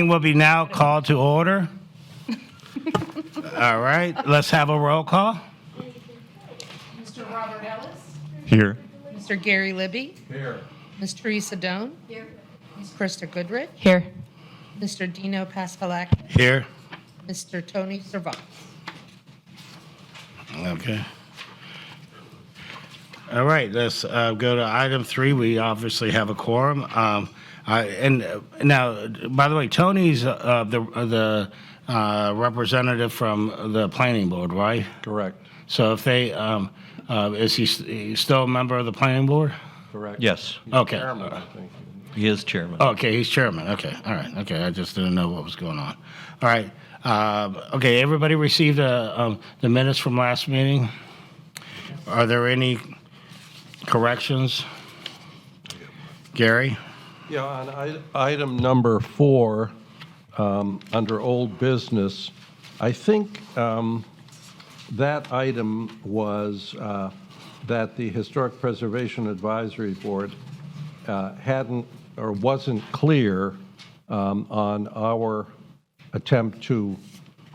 meeting will be now called to order. All right, let's have a roll call. Mr. Robert Ellis. Here. Mr. Gary Libby. Here. Ms. Teresa Doan. Here. Ms. Krista Goodrich. Here. Mr. Dino Pascalak. Here. Mr. Tony Servat. Okay. All right, let's go to item 3. We obviously have a quorum. Now, by the way, Tony's the representative from the planning board, right? Correct. So if they, is he still a member of the planning board? Correct. Yes, Okay. Chairman, I think. he is chairman. Okay, he's chairman. Okay, all right. Okay, I just didn't know what was going on. All right. Okay, everybody received the minutes from last meeting. Are there any corrections? Gary? Yeah, on item number 4, under old business, I think that item was that the Historic Preservation Advisory Board hadn't or wasn't clear on our attempt to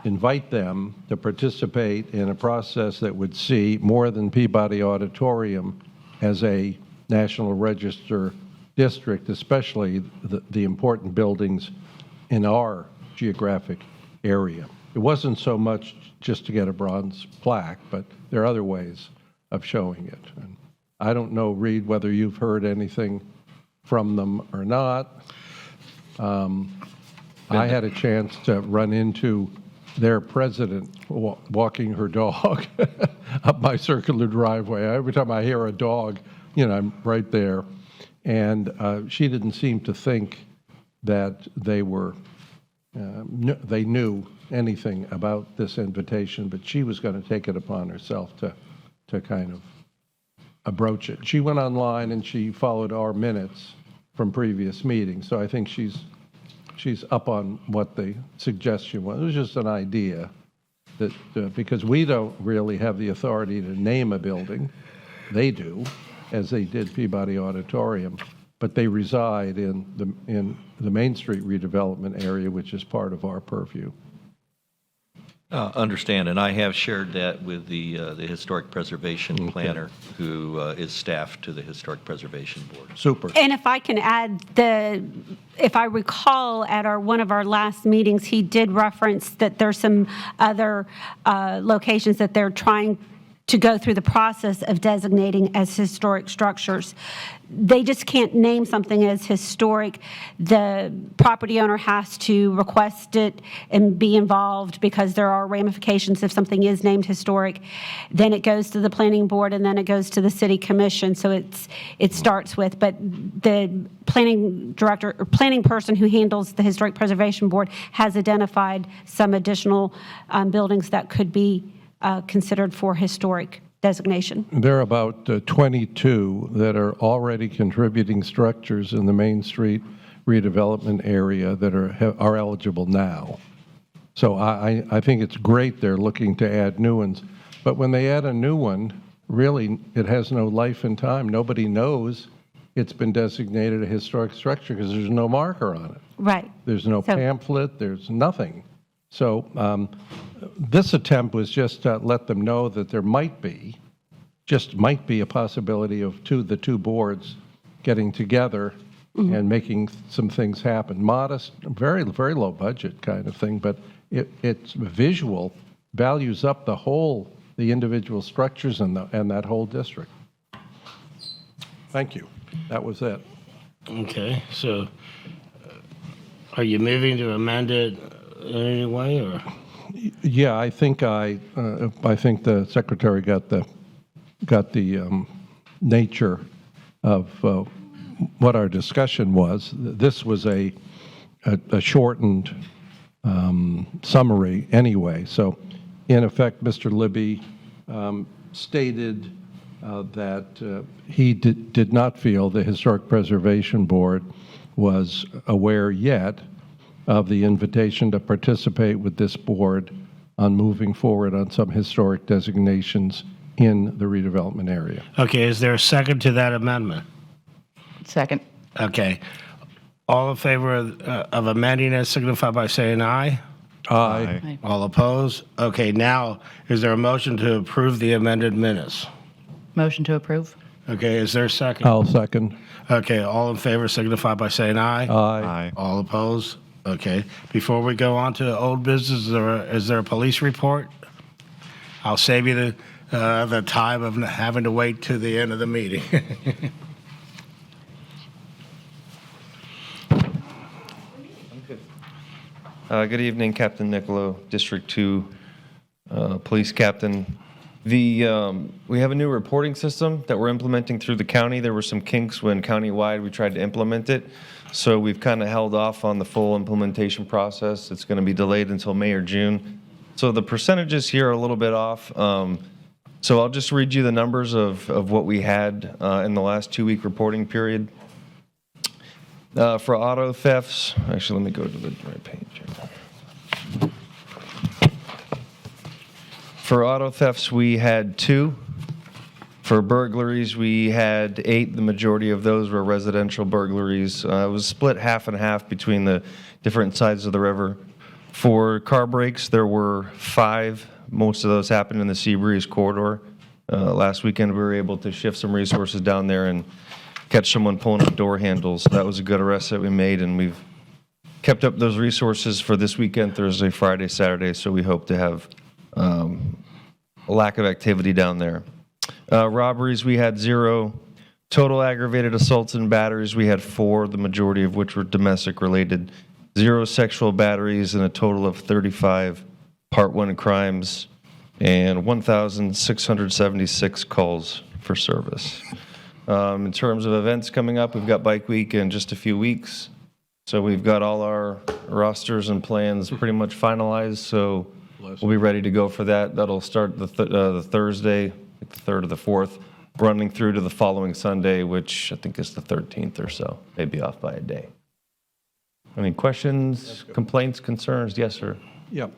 invite them to participate in a process that would see more than Peabody Auditorium as a National Register district, especially the important buildings in our geographic area. It wasn't so much just to get a bronze plaque, but there are other ways of showing it. And I don't know, Reed, whether you've heard anything from them or not. I had a chance to run into their president walking her dog up my circular driveway. Every time I hear a dog, I'm right there. And she didn't seem to think that they knew anything about this invitation, but she was going to take it upon herself to kind of broach it. She went online and she followed our minutes from previous meetings, so I think she's up on what the suggestion was. It was just an idea that because we don't really have the authority to name a building, they do, as they did Peabody Auditorium, but they reside in the Main Street redevelopment area, which is part of our purview. Understand, and I have shared that with the Historic Preservation Planner, who is staff to the Historic Preservation Board. Super. And if I can add, if I recall at one of our last meetings, he did reference that there's some other locations that they're trying to go through the process of designating as historic structures. They just can't name something as historic. The property owner has to request it and be involved because there are ramifications if something is named historic. Then it goes to the planning board and then it goes to the city commission. So it starts with, but the planning director or planning person who handles the Historic Preservation Board has identified some additional buildings that could be considered for historic designation. There are about 22 that are already contributing structures in the Main Street redevelopment area that are eligible now. So I think it's great they're looking to add new ones. But when they add a new one, really, it has no life and time. Nobody knows it's been designated a historic structure because there's no marker on it. Right. There's no pamphlet. There's nothing. So this attempt was just to let them know that there might be a possibility of the two boards getting together and making some things happen. Modest, very, very low budget kind of thing, but it's visual, values up the individual structures and that whole district. Thank you. That was it. Okay, so are you moving to amend it in any way, or? Yeah, I think the secretary got the nature of what our discussion was. This was a shortened summary anyway. So, in effect, Mr. Libby stated that he did not feel the Historic Preservation Board was aware yet of the invitation to participate with this board on moving forward on some historic designations in the redevelopment area. Okay, is there a second to that amendment? Second. Okay. All in favor of amending it signify by saying aye. Aye. All opposed? Okay, now, is there a motion to approve the amended minutes? Motion to approve. Okay, is there a second? I'll second. Okay, all in favor signify by saying aye. Aye. All opposed? Okay. Before we go on to old business, is there a police report? I'll save you the time of having to wait to the end of the meeting. Good evening, Captain Nicolo, District 2 Police Captain. We have a new reporting system that we're implementing through the county. There were some kinks when countywide we tried to implement it, so we've kind of held off on the full implementation process. It's going to be delayed until May or June. So the percentages here are a little bit off. So I'll just read you the numbers of what we had in the last 2-week reporting period. For auto thefts, actually, let me go to the right page here. For auto thefts, we had 2. For burglaries, we had 8. The majority of those were residential burglaries. It was split half and half between the different sides of the river. For car breaks, there were 5. Most of those happened in the Seabreeze corridor. Last weekend, we were able to shift some resources down there and catch someone pulling up door handles. That was a good arrest that we made, and we've kept up those resources for this weekend, Thursday, Friday, Saturday, so we hope to have a lack of activity down there. Robberies, we had 0. Total aggravated assaults and batteries, we had 4, the majority of which were domestic related. 0 sexual batteries, and a total of 35 Part 1 crimes, and 1,676 calls for service. In terms of events coming up, we've got Bike Week in just a few weeks. So we've got all our rosters and plans pretty much finalized, so we'll be ready to go for that. That'll start the Thursday, the 3rd or the 4th, running through to the following Sunday, which I think is the 13th or so, maybe off by a day. Any questions, complaints, concerns? Yes, sir. Yeah.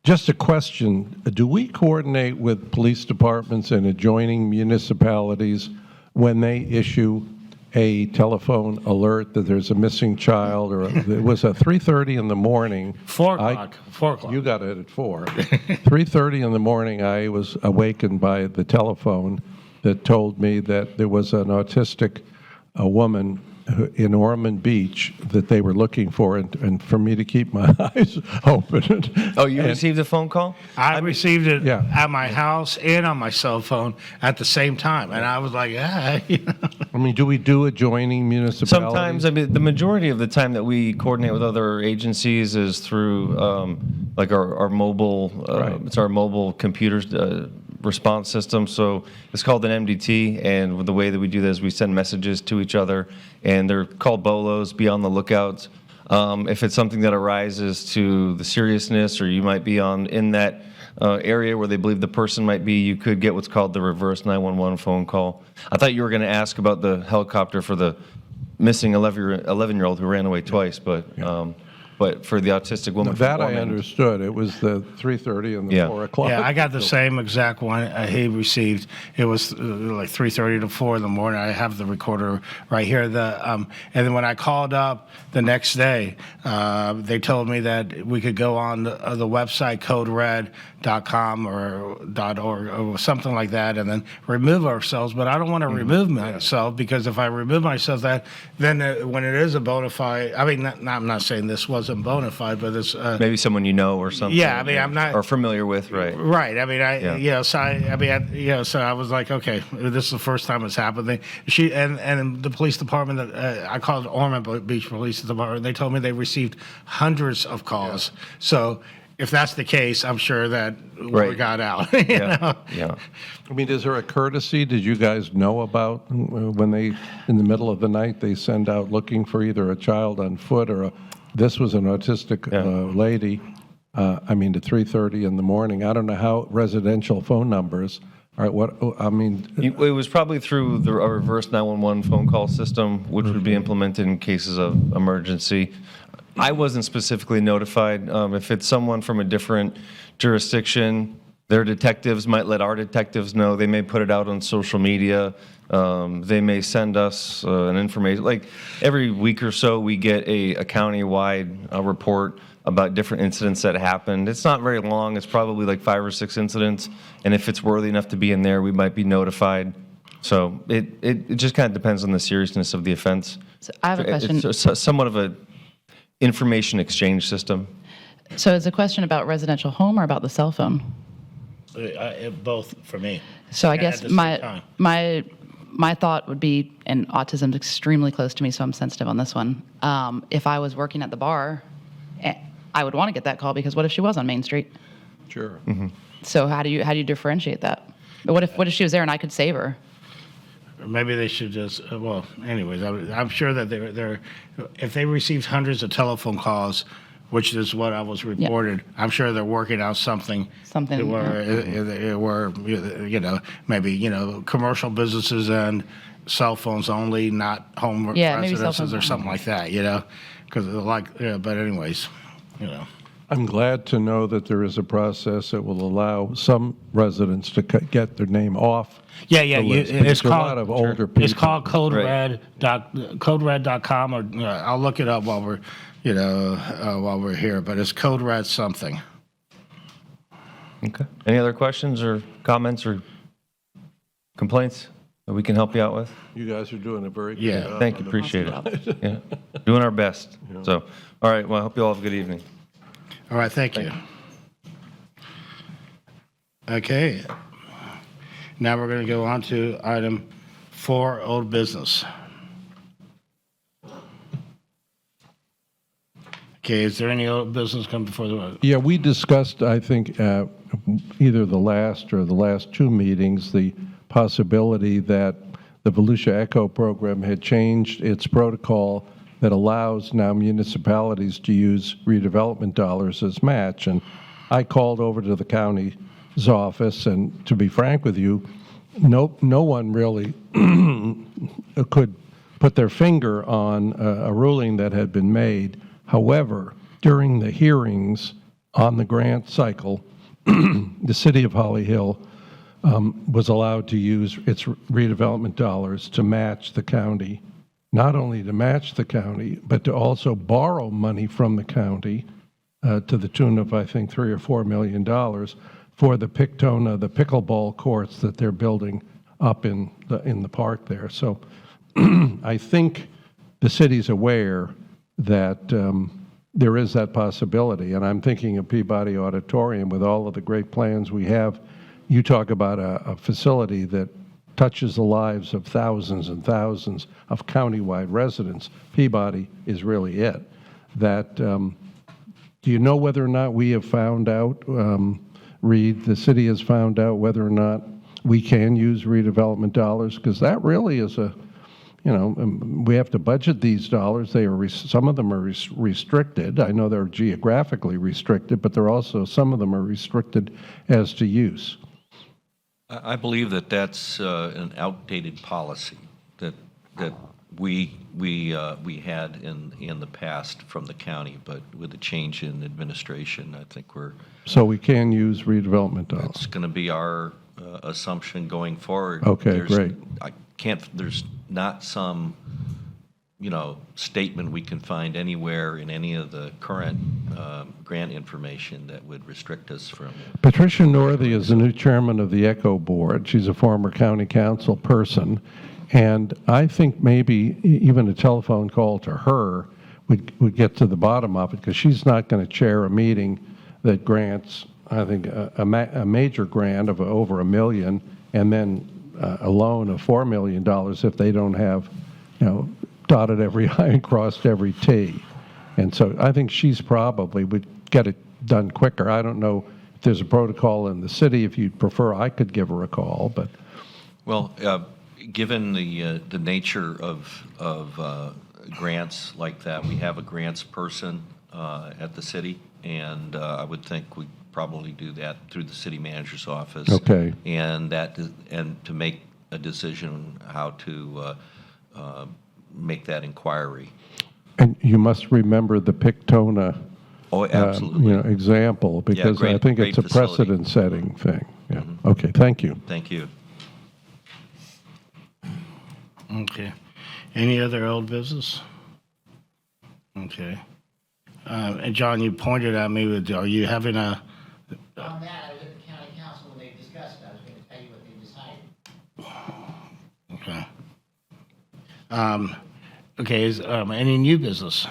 Just a question. Do we coordinate with police departments and adjoining municipalities when they issue a telephone alert that there's a missing child, or it was at 3:30 in the morning? 4 o'clock. 4 o'clock. You got it at 4. 3:30 in the morning, I was awakened by the telephone that told me that there was an autistic woman in Ormond Beach that they were looking for, and for me to keep my eyes open. Oh, you received a phone call? I received it Yeah. at my house and on my cell phone at the same time, and I was like, I mean, do we do adjoining municipalities? Sometimes, I mean, the majority of the time that we coordinate with other agencies is through like our mobile, Right. it's our mobile computers response system. So it's called an MDT, and the way that we do this is we send messages to each other, and they're called BOLOs, be on the lookout. If it's something that arises to the seriousness, or you might be in that area where they believe the person might be, you could get what's called the reverse 911 phone call. I thought you were going to ask about the helicopter for the missing 11-year-old who ran away twice, but for the autistic woman from That I Ormond. understood. It was the 3:30 and the Yeah. 4 o'clock. yeah, I got the same exact one he received. It was like 3:30 to 4 in the morning. I have the recorder right here. And then when I called up the next day, they told me that we could go on the website codered.com or .org or something like that, and then remove ourselves. But I don't want to remove myself, because if I remove myself, then when it is a bona fide, I mean, I'm not saying this wasn't bona fide, but it's Maybe someone you know or something. Yeah, I mean, I'm not- Or familiar with, right? right. I mean, Yeah. so I was like, okay, this is the first time it's happened. And the police department that I called Ormond Beach Police Department. They told me they received hundreds of calls. So if that's the case, I'm sure that word Right. got out. you Yeah, know? yeah. I mean, is there a courtesy? Did you guys know about when they, in the middle of the night, they send out looking for either a child on foot or this was an autistic lady, at 3:30 in the morning. I don't know how residential phone numbers are, It was probably through a reverse 911 phone call system, which would be implemented in cases of emergency. I wasn't specifically notified. If it's someone from a different jurisdiction, Their detectives might let our detectives know. They may put it out on social media. They may send us an information. Like every week or so, we get a county-wide report about different incidents that happened. It's not very long. It's probably like 5 or 6 incidents. And if it's worthy enough to be in there, we might be notified. So it just kind of depends on the seriousness of the offense. So I have a question. It's somewhat of a information exchange system. So is a question about residential home or about the cell phone? Both for me. So I At guess the same time. my thought would be, and autism's extremely close to me, so I'm sensitive on this one. If I was working at the bar, I would want to get that call because what if she was on Main Street? Sure. So how do you differentiate that? But what if she was there and I could save her? Maybe they should just, well, anyways, I'm sure that they're, if they received hundreds of telephone calls, which is what I was reported, I'm sure they're working out something. Something, Where, maybe, commercial businesses and cell phones only, not home Yeah, maybe cell residences phones or only. something like that, because but anyways, I'm glad to know that there is a process that will allow some residents to get their name off. Yeah, the list, it's because a called, lot of older people. it's called codered.com, or I'll look it up while we're here, but it's code red something. Okay. Any other questions or comments or complaints that we can help you out with? You guys are doing a very good Yeah, job. Thank you, appreciate it. Yeah, doing our best. So, all right, well, I hope you all have a good evening. All right, thank you. Okay. Now we're going to go on to item 4, old business. Okay, is there any old business come before the, Yeah, we discussed, I think, either the last or the last 2 meetings, the possibility that the Volusia Echo program had changed its protocol that allows now municipalities to use redevelopment dollars as match. And I called over to the county's office, and to be frank with you, no one really could put their finger on a ruling that had been made. However, during the hearings on the grant cycle, the city of Holly Hill was allowed to use its redevelopment dollars to match the county, not only to match the county, but to also borrow money from the county to the tune of, I think, $3 or $4 million for the the pickleball courts that they're building up in the park there. So I think the city's aware that there is that possibility, and I'm thinking of Peabody Auditorium with all of the great plans we have. You talk about a facility that touches the lives of thousands and thousands of countywide residents. Peabody is really it. That, do you know whether or not we have found out, Reed, the city has found out whether or not we can use redevelopment dollars? Because that really is we have to budget these dollars. Some of them are restricted. I know they're geographically restricted, but some of them are restricted as to use. I believe that that's an outdated policy that we had in the past from the county, but with the change in administration, I think So we can use redevelopment dollars. it's going to be our assumption going forward. Okay, great. There's not some, statement we can find anywhere in any of the current grant information that would restrict us from. Patricia Northey is the new chairman of the ECHO board. She's a former county council person, and I think maybe even a telephone call to her would get to the bottom of it, because she's not going to chair a meeting that grants, I think, a major grant of over $1 million, and then a loan of $4 million if they don't have, dotted every I and crossed every T. And so I think she's probably would get it done quicker. I don't know if there's a protocol in the city. If you'd prefer, I could give her a call, but. Well, given the nature of grants like that, we have a grants person at the city, and I would think we'd probably do that through the city manager's office. Okay. And to make a decision how to make that inquiry. And you must remember the Pictona Oh, absolutely. example, because I great- think it's a great facility. precedent-setting thing. Yeah. Okay, thank you. Thank you. Okay. Any other old business? Okay. And John, you pointed at me with, are you having a, On that, I was at the county council when they discussed it. I was going to tell you what they decided. okay. Okay, is, any new business?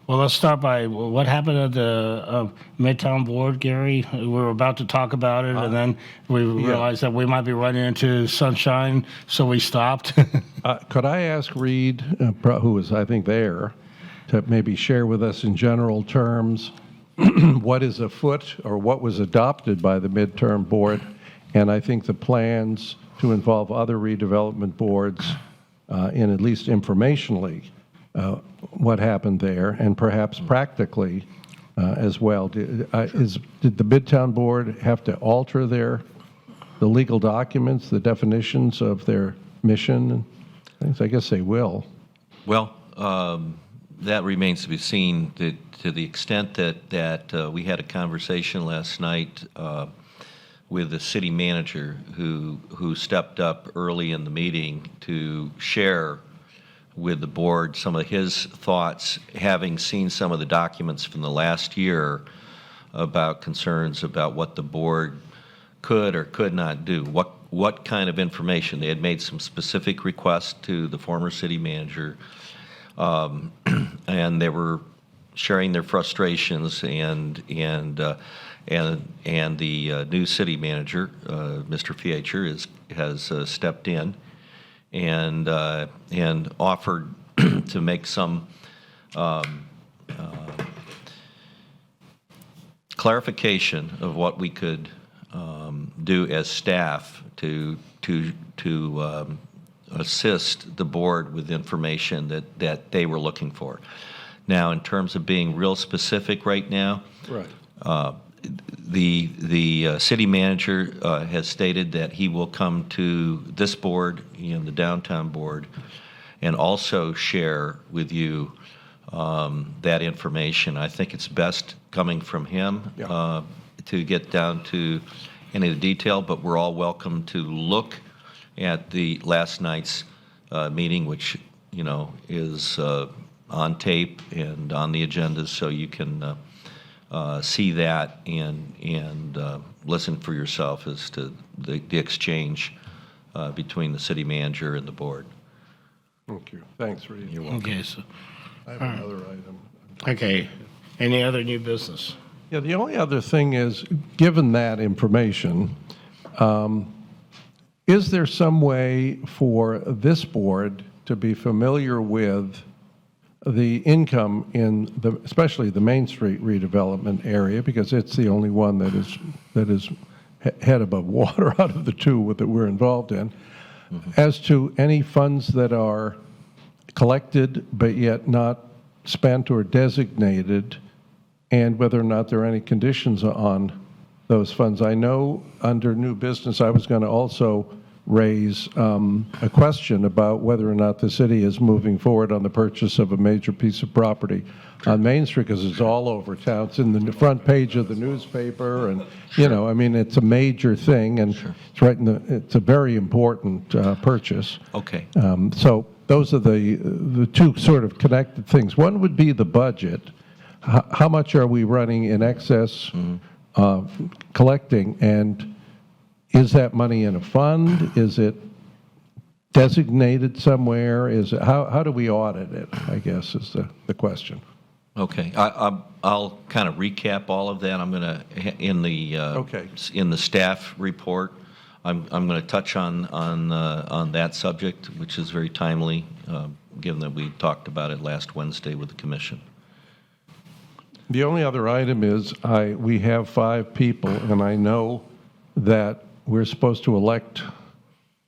Well, let's start by, what happened at the Midtown Board, Gary? We were about to talk about it, and then we realized that we might be running into sunshine, so we stopped. Could I ask Reed, who is, I think, there, to maybe share with us in general terms what is afoot or what was adopted by the midterm board, and I think the plans to involve other redevelopment boards in at least informationally what happened there, and perhaps practically as well. Did the Midtown Board have to alter the legal documents, the definitions of their mission and things? I guess they will. Well, that remains to be seen. To the extent that we had a conversation last night with the city manager who stepped up early in the meeting to share with the board some of his thoughts, having seen some of the documents from the last year about concerns about what the board could or could not do, what kind of information. They had made some specific requests to the former city manager, and they were sharing their frustrations, and the new city manager, Mr. Fiacher, has stepped in and offered to make some clarification of what we could do as staff to assist the board with information that they were looking for. Now, in terms of being real specific right now, Right. the city manager has stated that he will come to this board, the downtown board, and also share with you that information. I think it's best coming from him to get down to any of the detail, but we're all welcome to look at the last night's meeting, which is on tape and on the agenda, so you can see that and listen for yourself as to the exchange between the city manager and the board. Thank you. Thanks, Reed. You're welcome. Okay, so, I have another item. okay. Any other new business? Yeah, the only other thing is, given that information, is there some way for this board to be familiar with the income in especially the Main Street redevelopment area, because it's the only one that is head above water out of the two that we're involved in, as to any funds that are collected but yet not spent or designated, and whether or not there are any conditions on those funds. I know under new business, I was going to also raise a question about whether or not the city is moving forward on the purchase of a major piece of property on Main Street, because it's all over town. It's in the front page of the newspaper, and I mean, it's a major thing, and it's right it's a very important purchase. Okay. So those are the two sort of connected things. One would be the budget. How much are we running in excess collecting, and is that money in a fund? Is it designated somewhere? Is it, how do we audit it, I guess, is the question. Okay, I'll kind of recap all of that. I'm going to in the staff report. I'm going to touch on that subject, which is very timely, given that we talked about it last Wednesday with the commission. The only other item is we have 5 people, and I know that we're supposed to elect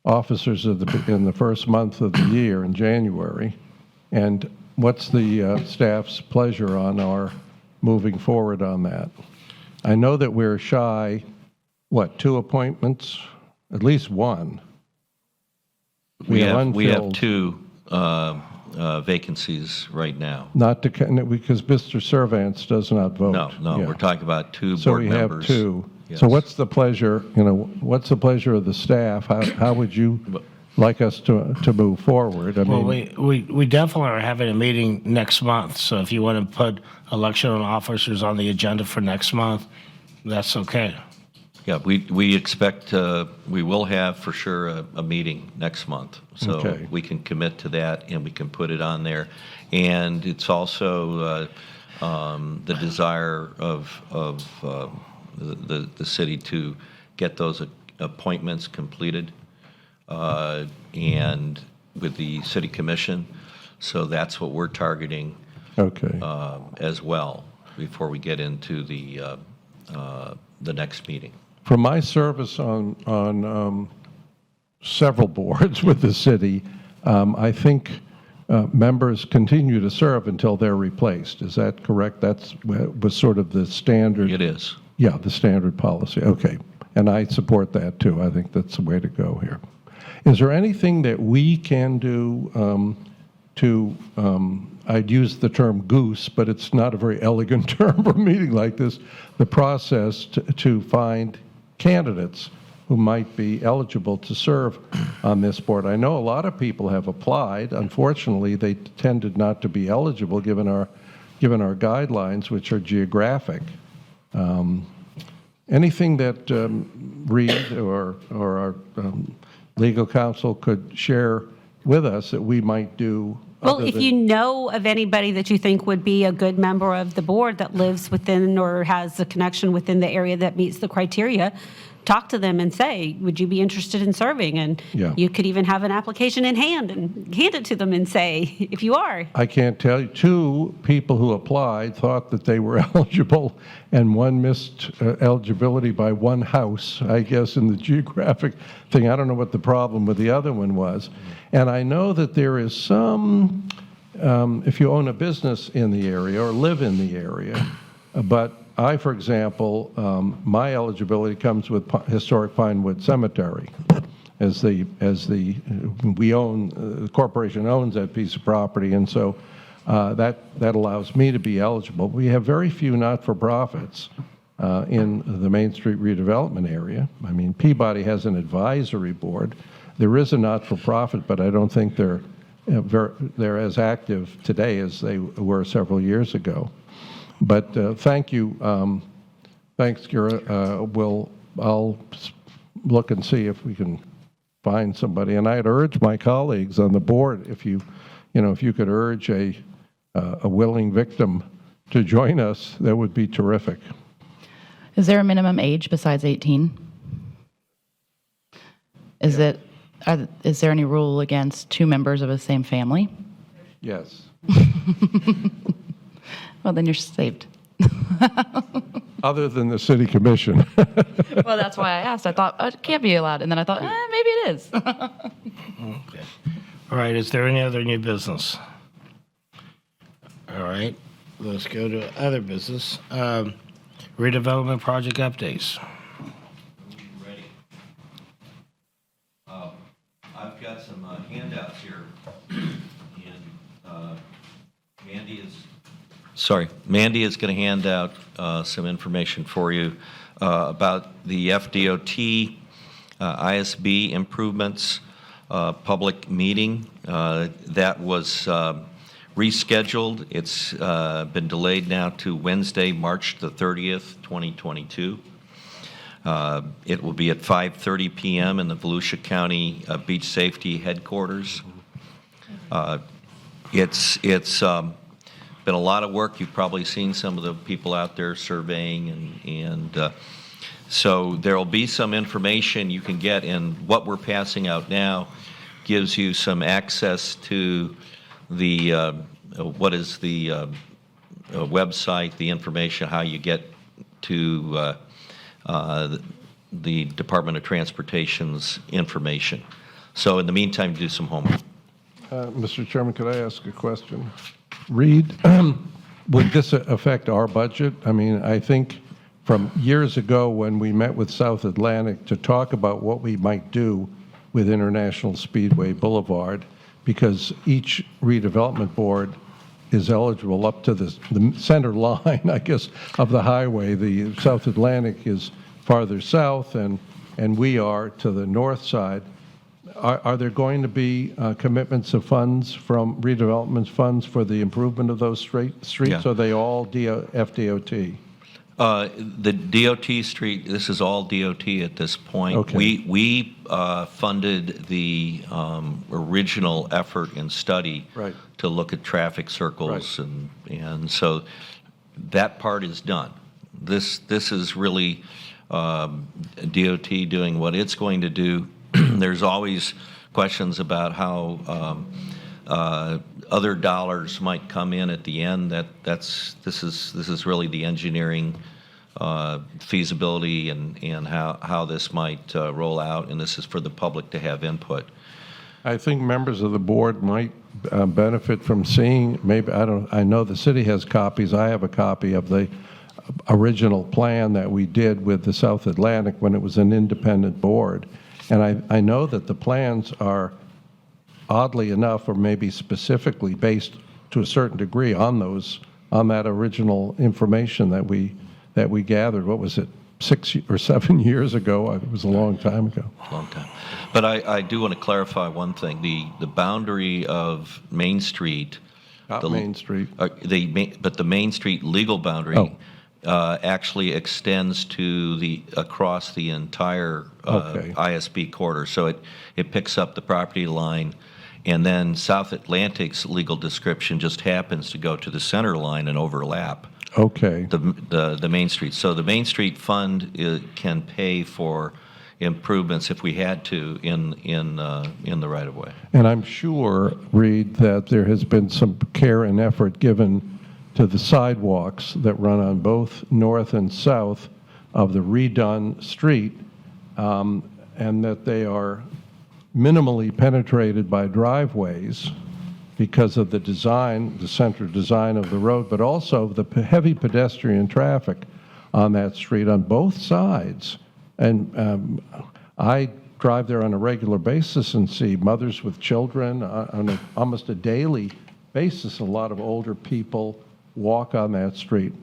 officers in the first month of the year in January. And what's the staff's pleasure on our moving forward on that? I know that we're shy, 2 appointments? At least one. We have unfilled. 2 vacancies right now. Not to, because Mr. Servants does not vote. No, Yeah. we're talking about two So board we members. have two. Yes. So what's the pleasure, what's the pleasure of the staff? How would you like us to move forward? I Well, mean, we definitely are having a meeting next month, so if you want to put election of officers on the agenda for next month, that's okay. Yeah, we expect, we will have for sure a meeting next month. So Okay. we can commit to that and we can put it on there. And it's also the desire of the city to get those appointments completed and with the city commission. So that's what we're targeting okay. as well before we get into the next meeting. From my service on several boards with the city, I think members continue to serve until they're replaced. Is that correct? That was sort of the standard. It is. Yeah, the standard policy. Okay. And I support that too. I think that's the way to go here. Is there anything that we can do I'd use the term goose, but it's not a very elegant term for a meeting like this, the process to find candidates who might be eligible to serve on this board? I know a lot of people have applied. Unfortunately, they tended not to be eligible given our guidelines, which are geographic. Anything that Reed or our legal counsel could share with us that we might do? Well, other if than- you know of anybody that you think would be a good member of the board that lives within or has a connection within the area that meets the criteria, talk to them and say, would you be interested in serving? And Yeah. you could even have an application in hand and hand it to them and say, if you are. I can't tell you. Two people who applied thought that they were eligible, and one missed eligibility by one house, I guess, in the geographic thing. I don't know what the problem with the other one was. And I know that there is some, if you own a business in the area or live in the area, but I, for example, my eligibility comes with historic Pinewood Cemetery, the corporation owns that piece of property, and so that allows me to be eligible. We have very few not-for-profits in the Main Street redevelopment area. I mean, Peabody has an advisory board. There is a not-for-profit, but I don't think they're as active today as they were several years ago. But thank you. Thanks, Kira. I'll look and see if we can find somebody. And I'd urge my colleagues on the board, if you could urge a willing victim to join us, that would be terrific. Is there a minimum age besides 18? Is there any rule against two members of the same family? Yes. Well, then you're saved. Other than the city commission. Well, that's why I asked. I thought, oh, it can't be allowed. And then I thought, maybe it is. Okay. All right, is there any other new business? All right, let's go to other business. Redevelopment project updates. Ready. I've got some handouts here, and Mandy is going to hand out some information for you about the FDOT ISB improvements public meeting that was rescheduled. It's been delayed now to Wednesday, March the 30th, 2022. It will be at 5:30 p.m. in the Volusia County Beach Safety Headquarters. It's been a lot of work. You've probably seen some of the people out there surveying, and so there will be some information you can get, and what we're passing out now gives you some access to the what is the website, the information, how you get to the Department of Transportation's information. So in the meantime, do some homework. Mr. Chairman, could I ask a question? Reed, would this affect our budget? I mean, I think from years ago when we met with South Atlantic to talk about what we might do with International Speedway Boulevard, because each redevelopment board is eligible up to the center line, I guess, of the highway. The South Atlantic is farther south, and we are to the north side. Are there going to be commitments of funds from redevelopment funds for the improvement of those streets? Yeah. Are they all FDOT? The DOT street, this is all DOT at this point. Okay. We funded the original effort and study Right. to look at traffic circles, and so that part is done. This is really DOT doing what it's going to do. There's always questions about how other dollars might come in at the end. This is really the engineering feasibility and how this might roll out, and this is for the public to have input. I think members of the board might benefit from seeing, maybe, I know the city has copies, I have a copy of the original plan that we did with the South Atlantic when it was an independent board. And I know that the plans are, oddly enough, or maybe specifically based to a certain degree on that original information that we gathered. What was it, 6 or 7 years ago? It was a long time ago. Long time. But I do want to clarify one thing. The boundary of Main Street. Not Main Street. But the Main Street legal boundary actually extends to across the entire Okay. ISB corridor. So it picks up the property line, and then South Atlantic's legal description just happens to go to the center line and overlap Okay. the Main Street. So the Main Street Fund can pay for improvements if we had to in the right of way. And I'm sure, Reed, that there has been some care and effort given to the sidewalks that run on both north and south of the redone street, and that they are minimally penetrated by driveways because of the design, the center design of the road, but also the heavy pedestrian traffic on that street on both sides. And I drive there on a regular basis and see mothers with children on almost a daily basis. A lot of older people walk on that street.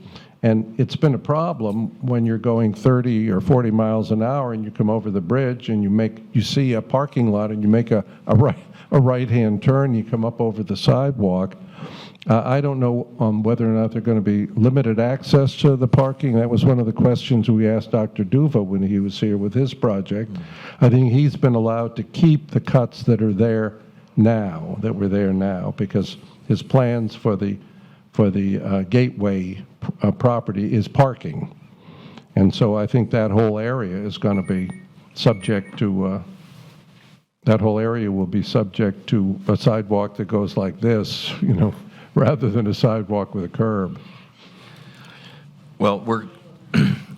And it's been a problem when you're going 30 or 40 miles an hour and you come over the bridge and you see a parking lot and you make a right-hand turn, you come up over the sidewalk. I don't know whether or not they're going to be limited access to the parking. That was one of the questions we asked Dr. Duva when he was here with his project. I think he's been allowed to keep the cuts that are there now, that were there now, because his plans for the gateway property is parking. And so I think that whole area is going to be subject to, that whole area will be subject to a sidewalk that goes like this, rather than a sidewalk with a curb. Well,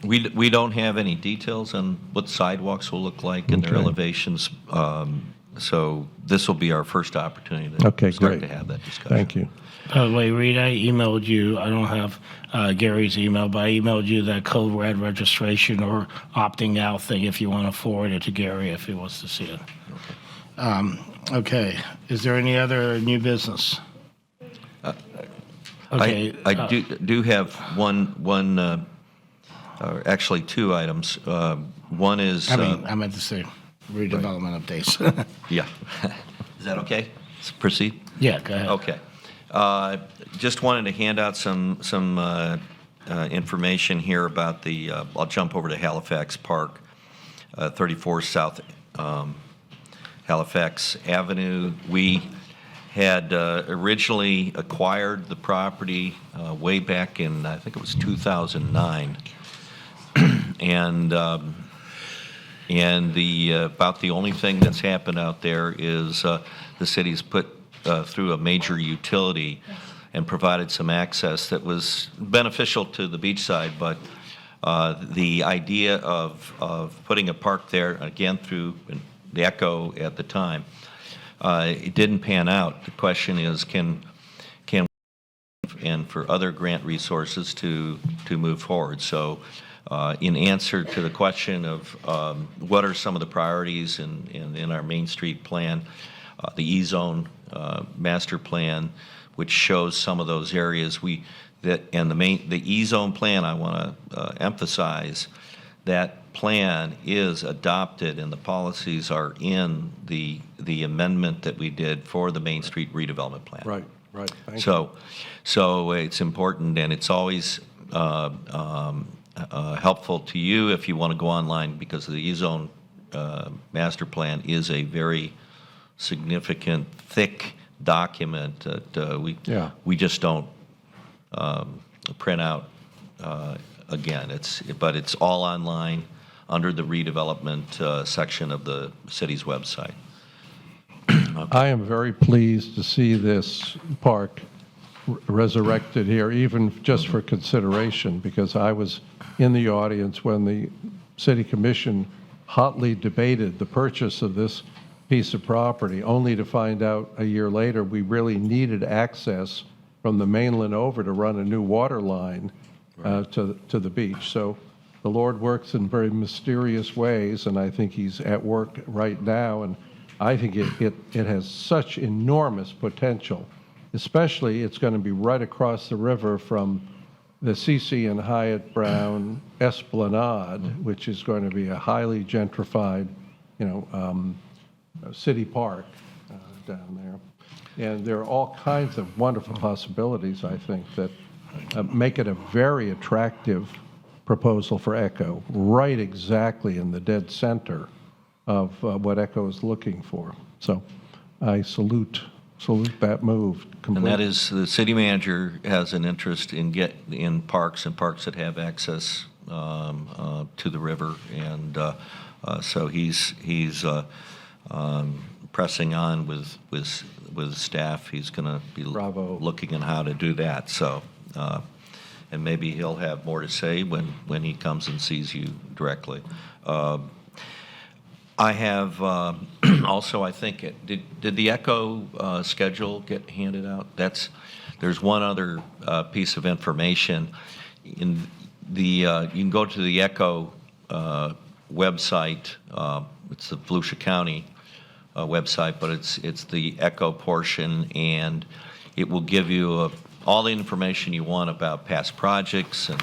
we don't have any details on what sidewalks will look like and their Okay. elevations, so this will be our first opportunity to Okay, start great. to have that discussion. Thank you. By the way, Reed, I emailed you. I don't have Gary's email, but I emailed you that code red registration or opting out thing if you want to forward it to Gary if he wants to see it. Okay. Is there any other new business? Okay. I do have one, or actually two items. One is. I meant to say redevelopment updates. Yeah. Is that okay? Let's proceed? Yeah, go ahead. Okay. Just wanted to hand out some information here about I'll jump over to Halifax Park, 34 South Halifax Avenue. We had originally acquired the property way back in, I think it was 2009. And about the only thing that's happened out there is the city's put through a major utility and provided some access that was beneficial to the beachside, but the idea of putting a park there, again through the ECHO at the time, it didn't pan out. The question is, can and for other grant resources to move forward. So in answer to the question of what are some of the priorities in our Main Street plan, the E-zone master plan, which shows some of those areas. The E-zone plan, I want to emphasize, that plan is adopted and the policies are in the amendment that we did for the Main Street redevelopment plan. Right, right. Thank you. So it's important, and it's always helpful to you if you want to go online, because the E-zone master plan is a very significant, thick document that Yeah. we just don't print out again. But it's all online under the redevelopment section of the city's website. I am very pleased to see this park resurrected here, even just for consideration, because I was in the audience when the city commission hotly debated the purchase of this piece of property, only to find out a year later we really needed access from the mainland over to run a new water line to the beach. So the Lord works in very mysterious ways, and I think he's at work right now, and I think it has such enormous potential. Especially, it's going to be right across the river from the C.C. and Hyatt Brown Esplanade, which is going to be a highly gentrified, city park down there. And there are all kinds of wonderful possibilities, I think, that make it a very attractive proposal for ECHO, right exactly in the dead center of what ECHO is looking for. So I salute that move completely. And that is, the city manager has an interest in parks and parks that have access to the river, and so he's pressing on with staff. He's going to be Bravo. looking at how to do that. So, and maybe he'll have more to say when he comes and sees you directly. I have also, I think, did the ECHO schedule get handed out? There's one other piece of information. You can go to the ECHO website. It's the Volusia County website, but it's the ECHO portion, and it will give you all the information you want about past projects. And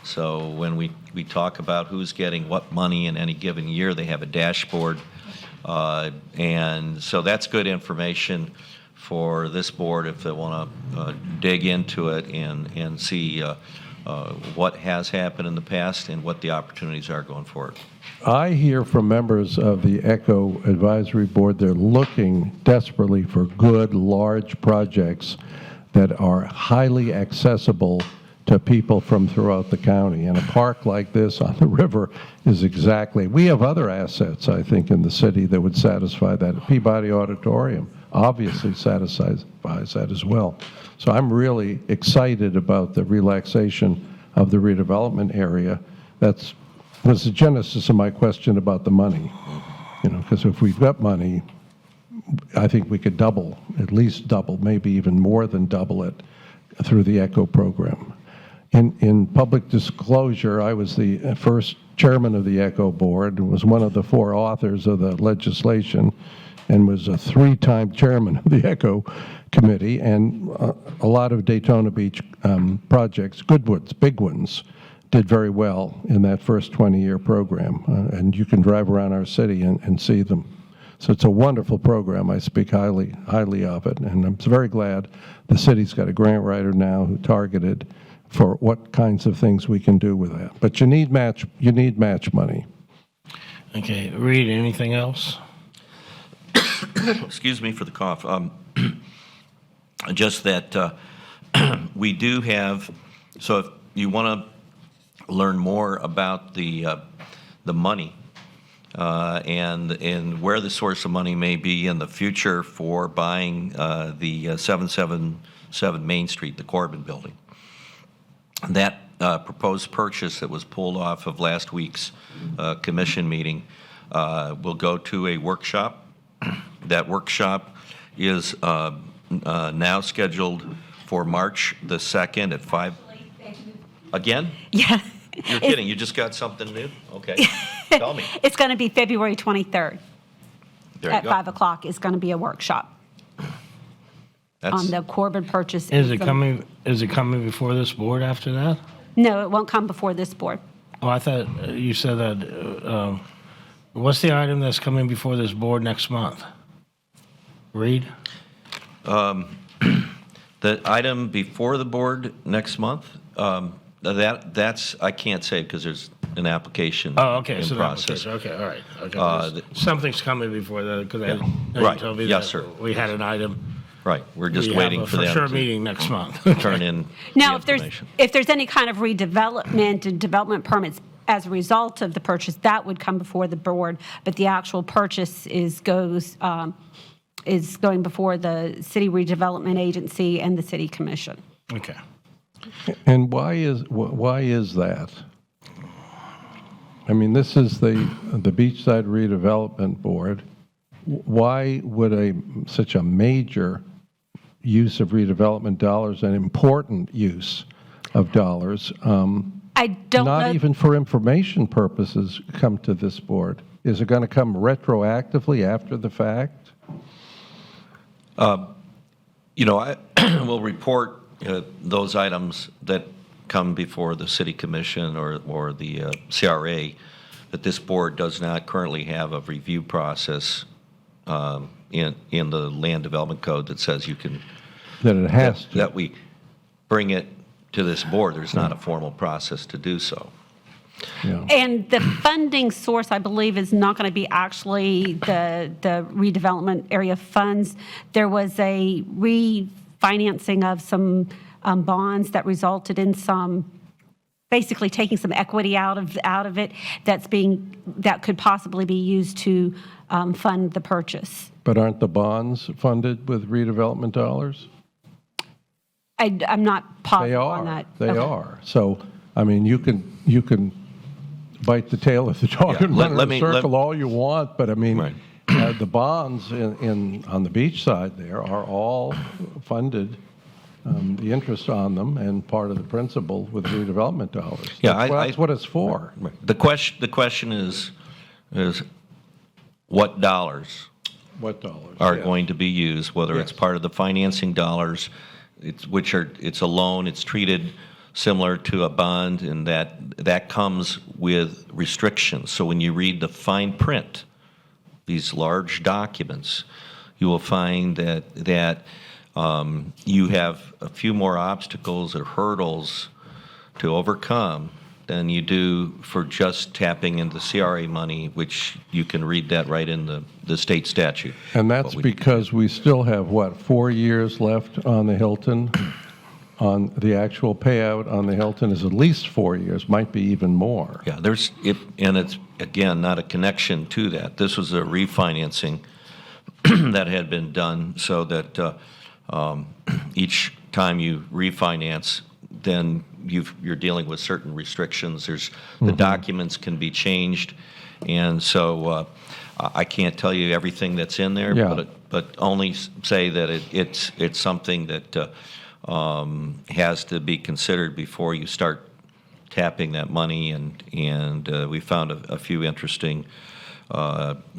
so when we talk about who's getting what money in any given year, they have a dashboard. And so that's good information for this board if they want to dig into it and see what has happened in the past and what the opportunities are going forward. I hear from members of the ECHO Advisory Board, they're looking desperately for good, large projects that are highly accessible to people from throughout the county. And a park like this on the river is exactly, we have other assets, I think, in the city that would satisfy that. Peabody Auditorium obviously satisfies that as well. So I'm really excited about the relaxation of the redevelopment area. That was the genesis of my question about the money. Because if we've got money, I think we could double, at least double, maybe even more than double it through the ECHO program. In public disclosure, I was the first chairman of the ECHO board, was one of the 4 authors of the legislation, and was a 3-time chairman of the ECHO committee, and a lot of Daytona Beach projects, good ones, big ones, did very well in that first 20-year program. And you can drive around our city and see them. So it's a wonderful program. I speak highly of it, and I'm very glad the city's got a grant writer now who targeted for what kinds of things we can do with that. But you need match money. Okay, Reed, anything else? Excuse me for the cough. Just that we do have, so if you want to learn more about the money and where the source of money may be in the future for buying the 777 Main Street, the Corbin building, that proposed purchase that was pulled off of last week's commission meeting will go to a workshop. That workshop is now scheduled for March the 2nd at 5. Again? Yeah. You're kidding. You just got something new? Okay. Tell me. It's going to be February 23rd There you at go. 5 o'clock is going to be a workshop. That's- the Corbin purchase. Is and it coming before this board after that? No, it won't come before this board. Oh, I thought you said that, what's the item that's coming before this board next month? Reed? The item before the board next month, that's, I can't say because there's an application Oh, okay, in so the process. application, okay, all right. Uh, Okay. Something's coming before that, because you Right. told me Yes, that sir. we had an item. Right, we're just We waiting have for a them for sure to meeting next month. turn in the Now, information. if there's any kind of redevelopment and development permits as a result of the purchase, that would come before the board, but the actual purchase is going before the City Redevelopment Agency and the City Commission. Okay. And why is that? I mean, this is the Beachside Redevelopment Board. Why would such a major use of redevelopment dollars, an important use of dollars, I don't know. not even for information purposes, come to this board? Is it going to come retroactively after the fact? You know, I will report those items that come before the city commission or the CRA, that this board does not currently have a review process in the land development code that says you can, That it has to? that we bring it to this board. There's not a formal process to do so. Yeah. And the funding source, I believe, is not going to be actually the redevelopment area funds. There was a refinancing of some bonds that resulted in basically taking some equity out of it that could possibly be used to fund the purchase. But aren't the bonds funded with redevelopment dollars? I'm not positive They on are. that. They Okay. are. So, I mean, you can bite the tail of the dog Yeah, and let- run let in a me- circle all you want, but I mean, Right. the bonds on the beach side there are all funded, the interest on them and part of the principal with redevelopment dollars. Yeah, That's what it's for. The question is what dollars What dollars? are Yeah. going to be used, whether it's Yes. part of the financing dollars, it's a loan, it's treated similar to a bond, and that comes with restrictions. So when you read the fine print, these large documents, you will find that you have a few more obstacles or hurdles to overcome than you do for just tapping into CRA money, which you can read that right in the state statute. And that's What we- because we still have, 4 years left on the Hilton? On the actual payout on the Hilton is at least 4 years, might be even more. Yeah, and it's, again, not a connection to that. This was a refinancing that had been done so that each time you refinance, then you're dealing with certain restrictions. The documents can be changed, and so I can't tell you everything that's in there, Yeah. but only say that it's something that has to be considered before you start tapping that money, and we found a few interesting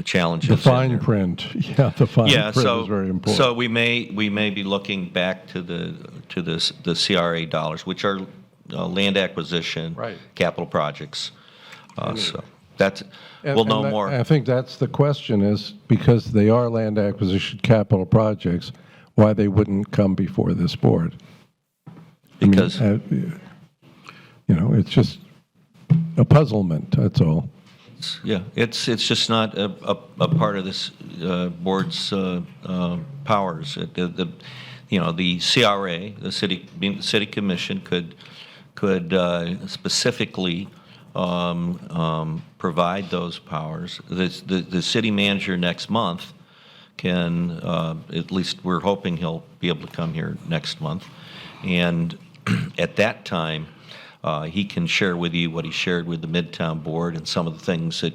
challenges. The in fine there. print, yeah, the fine Yeah, print so is very important. so we may be looking back to the CRA dollars, which are land acquisition, Right. capital projects. So that's And- we'll know and more. I think that's the question is, because they are land acquisition capital projects, why they wouldn't come before this board. Because It's just a puzzlement, that's all. yeah, it's just not a part of this board's powers. The CRA, the city commission could specifically provide those powers. The city manager next month can, at least we're hoping he'll be able to come here next month, and at that time, he can share with you what he shared with the Midtown Board and some of the things that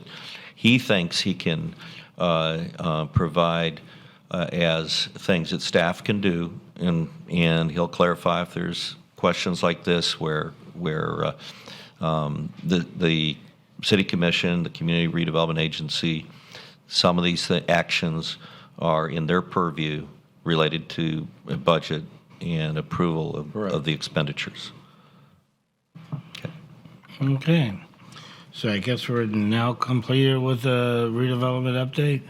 he thinks he can provide as things that staff can do, and he'll clarify if there's questions like this where the City Commission, the Community Redevelopment Agency, some of these actions are in their purview, related to a budget and approval of the expenditures. Okay. So I guess we're now completed with the redevelopment update?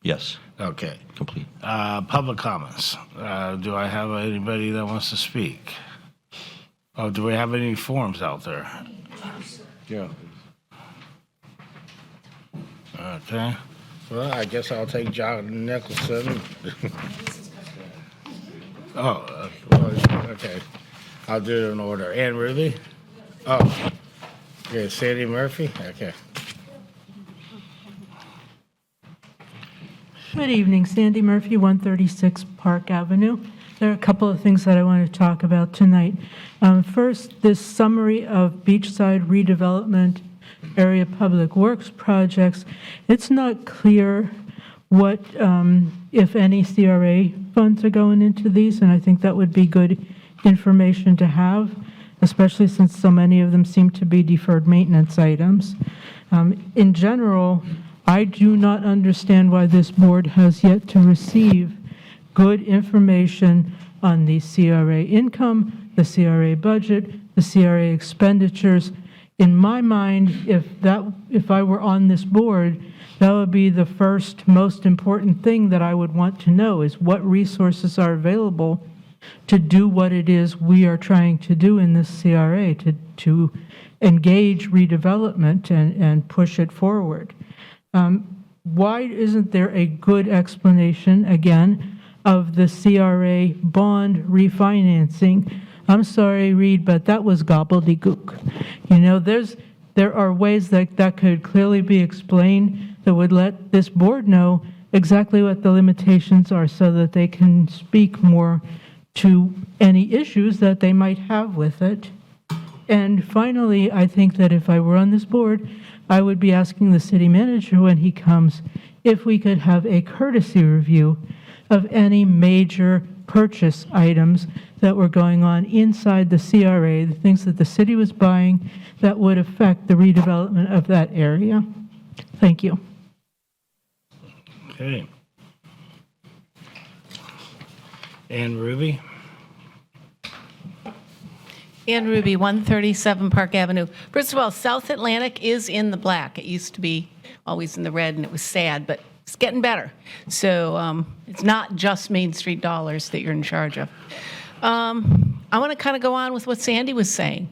Yes, Okay. complete. Public comments. Do I have anybody that wants to speak? Oh, do we have any forms out there? Yeah. Okay. Well, I guess I'll take John Nicholson. Oh, okay. I'll do it in order. Ann Ruby? Oh, yeah, Sandy Murphy? Okay. Good evening, Sandy Murphy, 136 Park Avenue. There are a couple of things that I want to talk about tonight. First, this summary of Beachside redevelopment area public works projects. It's not clear what, if any, CRA funds are going into these, and I think that would be good information to have, especially since so many of them seem to be deferred maintenance items. In general, I do not understand why this board has yet to receive good information on the CRA income, the CRA budget, the CRA expenditures. In my mind, if I were on this board, that would be the first most important thing that I would want to know, is what resources are available to do what it is we are trying to do in this CRA, to engage redevelopment and push it forward. Why isn't there a good explanation, again, of the CRA bond refinancing? I'm sorry, Reed, but that was gobbledygook. You know, there are ways that could clearly be explained that would let this board know exactly what the limitations are so that they can speak more to any issues that they might have with it. And finally, I think that if I were on this board, I would be asking the city manager when he comes if we could have a courtesy review of any major purchase items that were going on inside the CRA, the things that the city was buying that would affect the redevelopment of that area. Thank you. Okay. Ann Ruby? Ann Ruby, 137 Park Avenue. First of all, South Atlantic is in the black. It used to be always in the red, and it was sad, but it's getting better. So it's not just Main Street dollars that you're in charge of. I want to kind of go on with what Sandy was saying.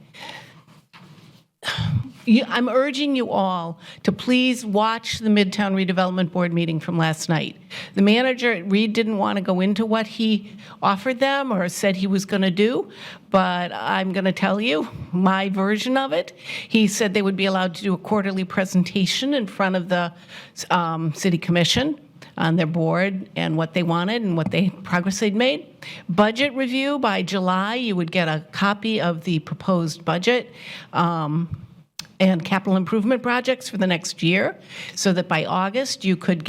I'm urging you all to please watch the Midtown Redevelopment Board meeting from last night. The manager at Reed didn't want to go into what he offered them or said he was going to do, but I'm going to tell you my version of it. He said they would be allowed to do a quarterly presentation in front of the City Commission on their board and what they wanted and what progress they'd made. Budget review by July, you would get a copy of the proposed budget and capital improvement projects for the next year, so that by August you could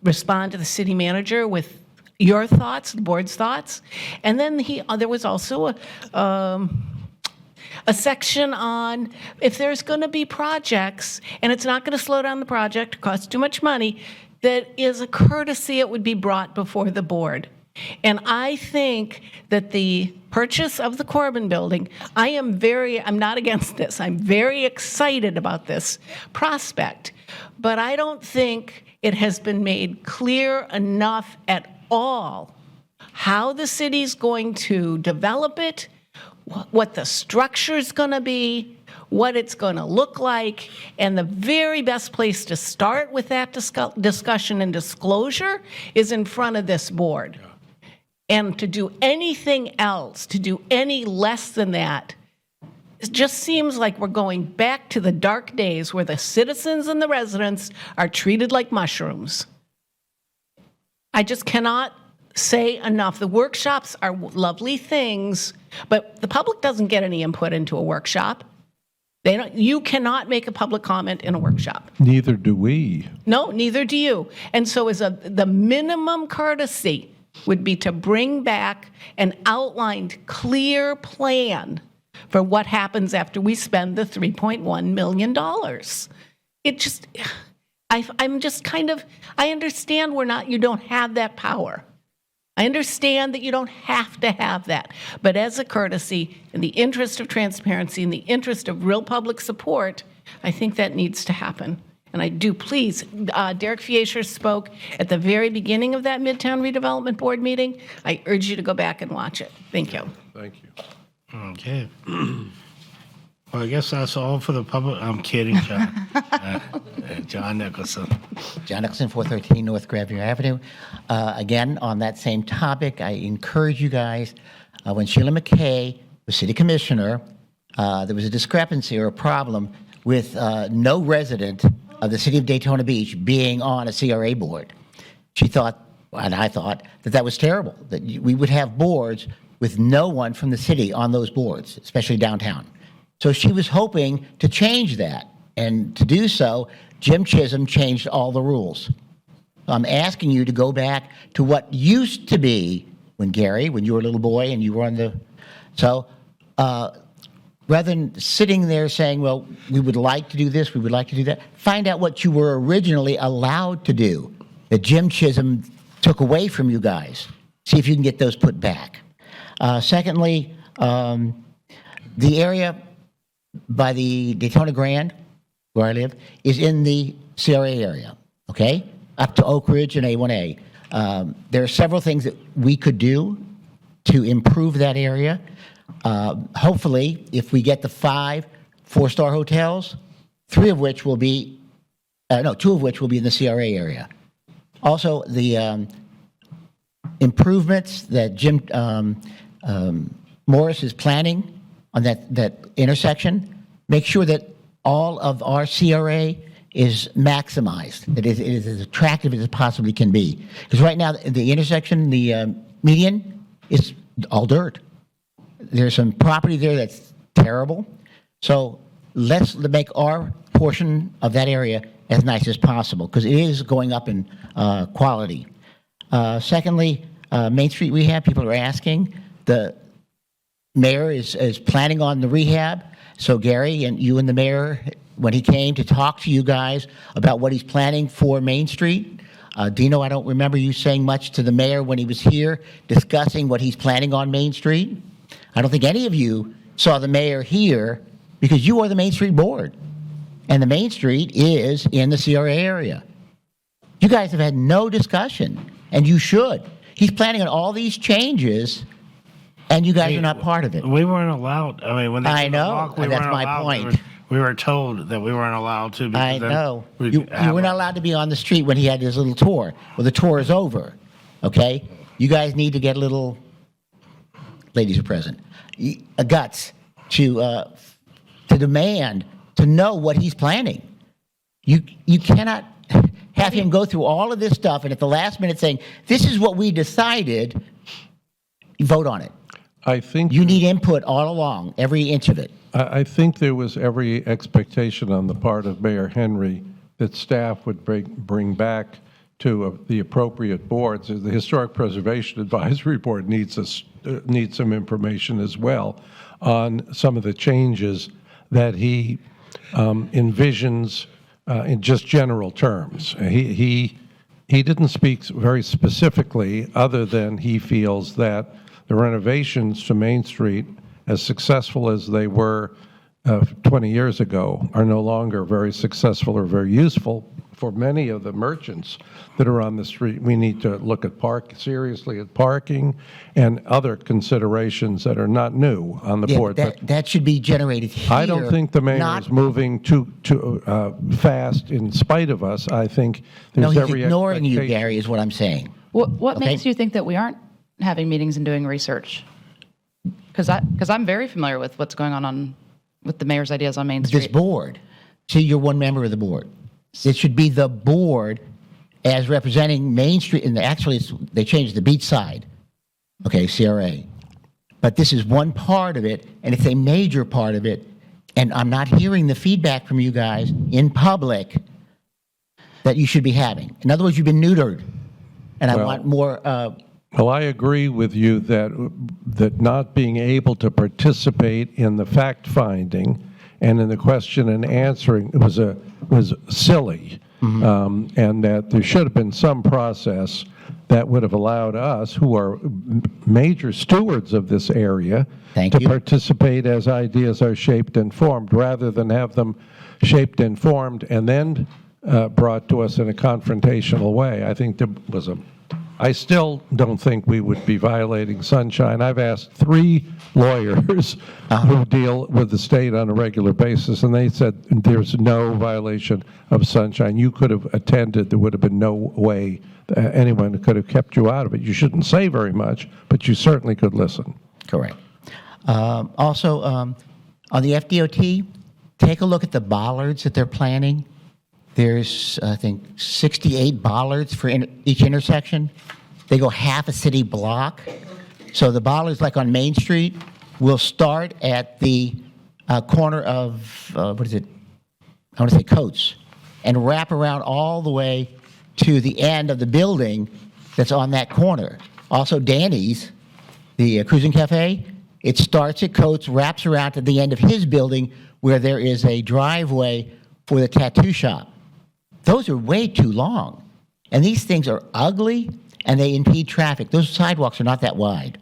respond to the city manager with your thoughts, the board's thoughts. And then there was also a section on if there's going to be projects, and it's not going to slow down the project, cost too much money, that is a courtesy it would be brought before the board. And I think that the purchase of the Corbin building, I'm not against this. I'm very excited about this prospect. But I don't think it has been made clear enough at all how the city's going to develop it, what the structure's going to be, what it's going to look like, and the very best place to start with that discussion and disclosure is in front of this board. And to do anything else, to do any less than that, it just seems like we're going back to the dark days where the citizens and the residents are treated like mushrooms. I just cannot say enough. The workshops are lovely things, but the public doesn't get any input into a workshop. You cannot make a public comment in a workshop. Neither do we. No, neither do you. And so the minimum courtesy would be to bring back an outlined, clear plan for what happens after we spend the $3.1 million. It just, I'm just kind of, I understand you don't have that power. I understand that you don't have to have that, but as a courtesy, in the interest of transparency, in the interest of real public support, I think that needs to happen. And I do, please, Derek Fiescher spoke at the very beginning of that Midtown Redevelopment Board meeting. I urge you to go back and watch it. Thank you. Thank you. Okay. Well, I guess that's all for the public. I'm kidding, John. John Nicholson. John Nicholson, 413 North Grandview Avenue. Again, on that same topic, I encourage you guys, when Sheila McKay was city commissioner, there was a discrepancy or a problem with no resident of the city of Daytona Beach being on a CRA board. She thought, and I thought, that that was terrible, that we would have boards with no one from the city on those boards, especially downtown. So she was hoping to change that. And to do so, Jim Chisholm changed all the rules. I'm asking you to go back to what used to be when you were a little boy and you were on the... So rather than sitting there saying, well, we would like to do this, we would like to do that, find out what you were originally allowed to do that Jim Chisholm took away from you guys. See if you can get those put back. Secondly, the area by the Daytona Grand, where I live, is in the CRA area, okay? Up to Oak Ridge and A1A. There are several things that we could do to improve that area. Hopefully, if we get the 5 4-star hotels, 2 of which will be in the CRA area. Also, the improvements that Jim Morris is planning on that intersection, make sure that all of our CRA is maximized, that it is as attractive as it possibly can be. Because right now, the intersection, the median, is all dirt. There's some property there that's terrible. So let's make our portion of that area as nice as possible, because it is going up in quality. Secondly, Main Street rehab, people are asking. The mayor is planning on the rehab. So Gary, and you and the mayor, when he came to talk to you guys about what he's planning for Main Street, Dino, I don't remember you saying much to the mayor when he was here discussing what he's planning on Main Street. I don't think any of you saw the mayor here because you are the Main Street board. And the Main Street is in the CRA area. You guys have had no discussion, and you should. He's planning on all these changes, and you guys are not part of it. We weren't allowed. I mean, when they I did the know, walk, we that's weren't my allowed. point. We were told that we weren't allowed to. Because I then know. we'd You have were not a- allowed to be on the street when he had his little tour. Well, the tour is over, okay? You guys need to get a little, ladies are present, guts to demand to know what he's planning. You cannot have him go through all of this stuff and at the last minute saying, this is what we decided, vote on it. I think You need input all along, every inch of it. I think there was every expectation on the part of Mayor Henry that staff would bring back to the appropriate boards. The Historic Preservation Advisory Board needs some information as well on some of the changes that he envisions in just general terms. He didn't speak very specifically, other than he feels that the renovations to Main Street, as successful as they were 20 years ago, are no longer very successful or very useful for many of the merchants that are on the street. We need to look at seriously at parking and other considerations that are not new on the Yeah, board. that should be generated here. I don't think the mayor not- is moving too fast in spite of us. I think No, there's he's every ignoring you, expectation. Gary, is what I'm saying. What Okay. makes you think that we aren't having meetings and doing research? Because I'm very familiar with what's going on with the mayor's ideas on Main This Street. board, see, you're one member of the board. It should be the board as representing Main Street, and actually, they changed the Beachside, okay, CRA. But this is one part of it, and it's a major part of it, and I'm not hearing the feedback from you guys in public that you should be having. In other words, you've been neutered, and I Well- want more, Well, I agree with you that not being able to participate in the fact-finding and in the question and answering was silly, and that there should have been some process that would have allowed us, who are major stewards of this area, Thank to you. participate as ideas are shaped and formed, rather than have them shaped and formed and then brought to us in a confrontational way. I think there was I still don't think we would be violating sunshine. I've asked 3 lawyers who deal with the state on a regular basis, and they said there's no violation of sunshine. You could have attended. There would have been no way anyone could have kept you out of it. You shouldn't say very much, but you certainly could listen. Correct. Also, on the FDOT, take a look at the bollards that they're planning. There's, I think, 68 bollards for each intersection. They go half a city block. So the bollards, like on Main Street, will start at the corner of, what is it? I want to say Coates, and wrap around all the way to the end of the building that's on that corner. Also, Danny's, the Cruising Cafe, it starts at Coates, wraps around to the end of his building where there is a driveway for the tattoo shop. Those are way too long. And these things are ugly, and they impede traffic. Those sidewalks are not that wide.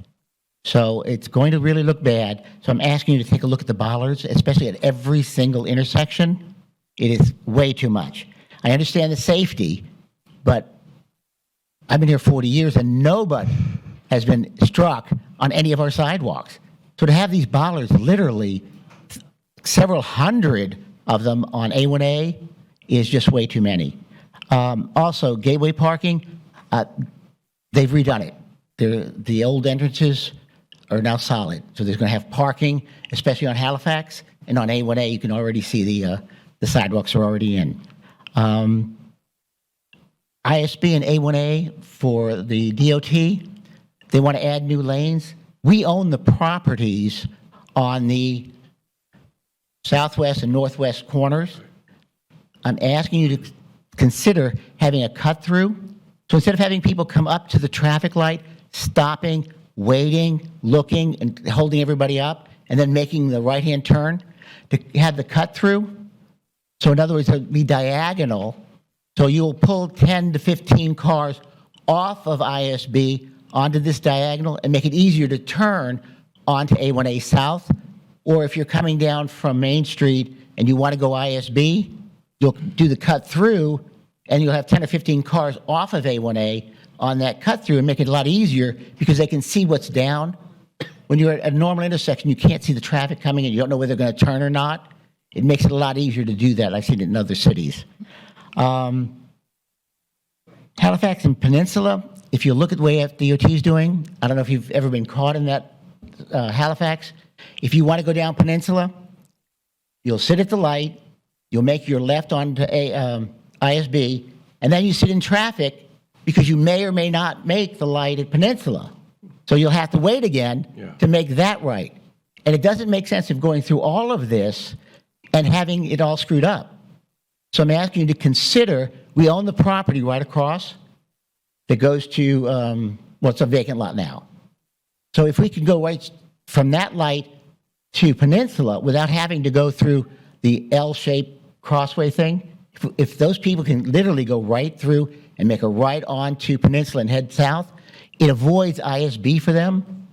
So it's going to really look bad. So I'm asking you to take a look at the bollards, especially at every single intersection. It is way too much. I understand the safety, but I've been here 40 years, and nobody has been struck on any of our sidewalks. So to have these bollards, literally several hundred of them on A1A, is just way too many. Also, gateway parking, they've redone it. The old entrances are now solid. So there's going to have parking, especially on Halifax, and on A1A, you can already see the sidewalks are already in. ISB and A1A for the DOT, they want to add new lanes. We own the properties on the southwest and northwest corners. I'm asking you to consider having a cut-through. So instead of having people come up to the traffic light, stopping, waiting, looking, and holding everybody up, and then making the right-hand turn, to have the cut-through. So in other words, it would be diagonal. So you'll pull 10 to 15 cars off of ISB onto this diagonal and make it easier to turn onto A1A South. Or if you're coming down from Main Street and you want to go ISB, you'll do the cut through, and you'll have 10 or 15 cars off of A1A on that cut through and make it a lot easier because they can see what's down. When you're at a normal intersection, you can't see the traffic coming and you don't know whether they're going to turn or not. It makes it a lot easier to do that. I've seen it in other cities. Halifax and Peninsula, if you look at the way FDOT is doing, I don't know if you've ever been caught in that Halifax. If you want to go down Peninsula, you'll sit at the light, you'll make your left onto ISB, and then you sit in traffic because you may or may not make the light at Peninsula. So you'll have to wait again to make that right. And it doesn't make sense of going through all of this and having it all screwed up. So I'm asking you to consider, we own the property right across that goes to, it's a vacant lot now. So if we can go right from that light to Peninsula without having to go through the L-shaped crossway thing, if those people can literally go right through and make a right on to Peninsula and head south, it avoids ISB for them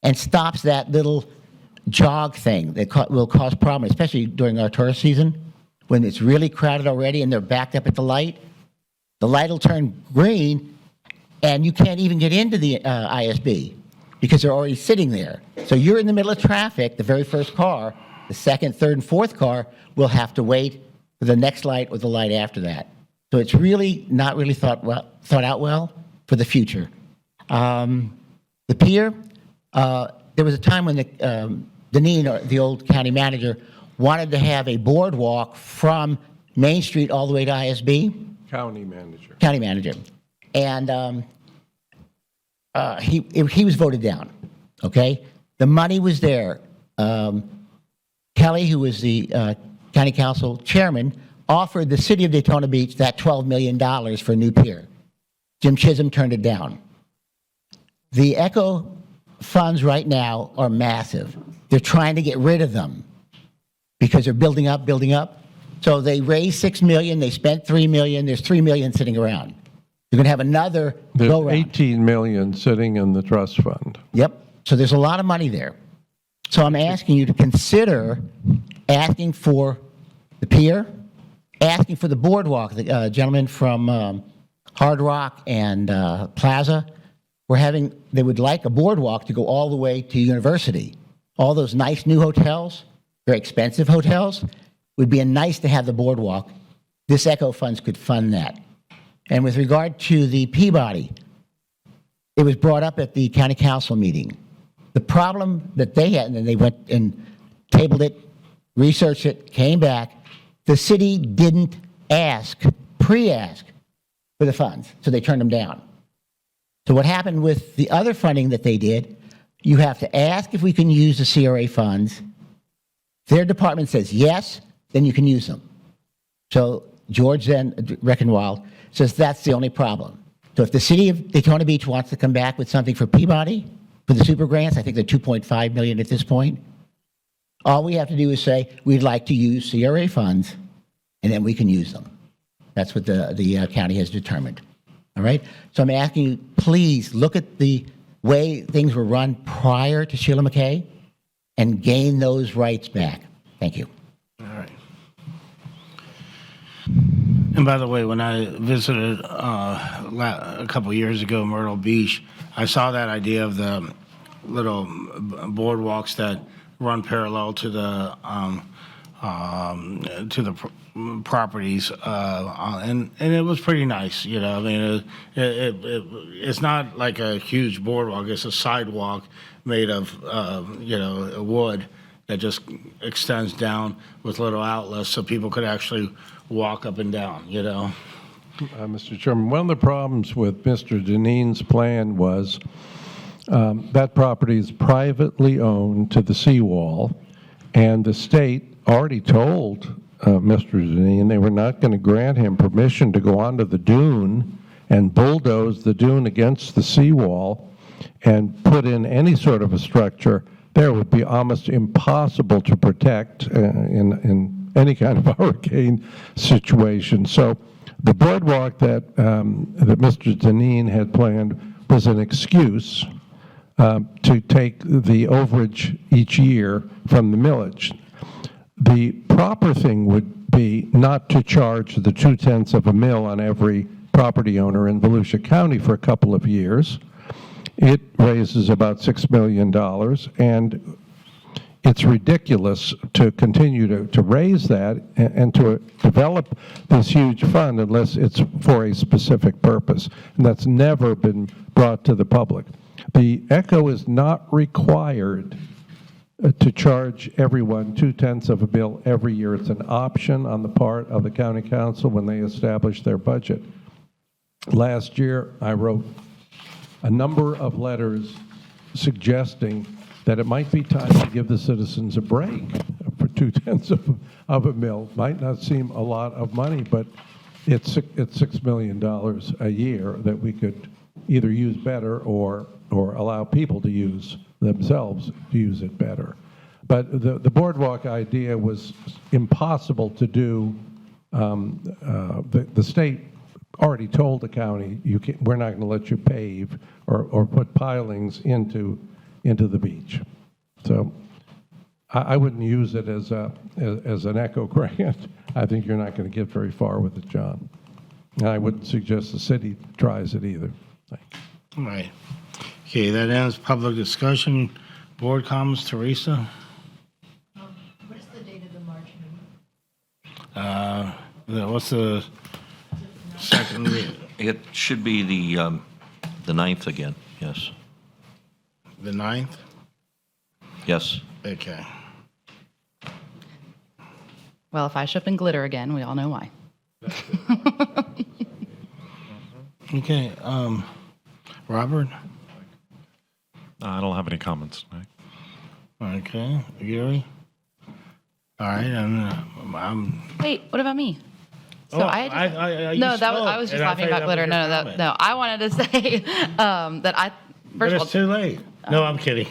and stops that little jog thing that will cause problems, especially during our tourist season when it's really crowded already and they're backed up at the light. The light will turn green and you can't even get into the ISB because they're already sitting there. So you're in the middle of traffic, the very first car, the second, third, and fourth car will have to wait for the next light or the light after that. So it's really not really thought out well for the future. The pier, there was a time when Deneen, the old county manager, wanted to have a boardwalk from Main Street all the way to ISB. County manager. County manager. And he was voted down, okay? The money was there. Kelly, who was the county council chairman, offered the city of Daytona Beach that $12 million for a new pier. Jim Chisholm turned it down. The ECHO funds right now are massive. They're trying to get rid of them because they're building up. So they raised $6 million, they spent $3 million, there's $3 million sitting around. You're going to have another There's go-round. 18 million sitting in the trust fund. Yep. So there's a lot of money there. So I'm asking you to consider asking for the pier, asking for the boardwalk. The gentleman from Hard Rock and Plaza, they would like a boardwalk to go all the way to University. All those nice new hotels, very expensive hotels, would be nice to have the boardwalk. This ECHO funds could fund that. And with regard to the Peabody, it was brought up at the county council meeting. The problem that they had, and then they went and tabled it, researched it, came back, the city didn't pre-ask for the funds, so they turned them down. So what happened with the other funding that they did, you have to ask if we can use the CRA funds. Their department says yes, then you can use them. So George then, Reckenwald, says that's the only problem. So if the city of Daytona Beach wants to come back with something for Peabody, for the super grants, I think they're $2.5 million at this point, all we have to do is say, we'd like to use CRA funds, and then we can use them. That's what the county has determined. All right? So I'm asking you, please look at the way things were run prior to Sheila McKay and gain those rights back. Thank you. All right. And by the way, when I visited a couple years ago Myrtle Beach, I saw that idea of the little boardwalks that run parallel to the properties, and it was pretty nice. You know, I mean, it's not like a huge boardwalk; it's a sidewalk made of wood that just extends down with little outlets, so people could actually walk up and down. You know. Mr. Chairman, one of the problems with Mr. Deneen's plan was that property is privately owned to the seawall, and the state already told Mr. Deneen they were not going to grant him permission to go onto the dune and bulldoze the dune against the seawall and put in any sort of a structure. There would be almost impossible to protect in any kind of hurricane situation. So the boardwalk that Mr. Deneen had planned was an excuse to take the overage each year from the millage. The proper thing would be not to charge the 0.2 of a mil on every property owner in Volusia County for a couple of years. It raises about $6 million, and it's ridiculous to continue to raise that and to develop this huge fund unless it's for a specific purpose, and that's never been brought to the public. The ECHO is not required to charge everyone 0.2 of a mil every year. It's an option on the part of the county council when they establish their budget. Last year, I wrote a number of letters suggesting that it might be time to give the citizens a break for 0.2 of a mil. Might not seem a lot of money, but it's $6 million a year that we could either use better or allow people to use themselves to use it better. But the boardwalk idea was impossible to do. The state already told the county, we're not going to let you pave or put pilings into the beach. So I wouldn't use it as an ECHO grant. I think you're not going to get very far with it, John. And I wouldn't suggest the city tries it either. Thank you. All right. Okay, that ends public discussion. Board comments, Teresa? What's the date of the March meeting? What's the second read? It should be the 9th again, yes. The 9th? Yes. Okay. Well, if I show up in glitter again, we all know why. Okay, Robert? I don't have any comments tonight. Okay, Gary? All right, I'm Wait, what about me? So Oh, I you no, that was, I spoke, was just and I laughing thought about that was glitter. your No, no, comment. no. I wanted to say that I but first of it's too late. No, I'm kidding.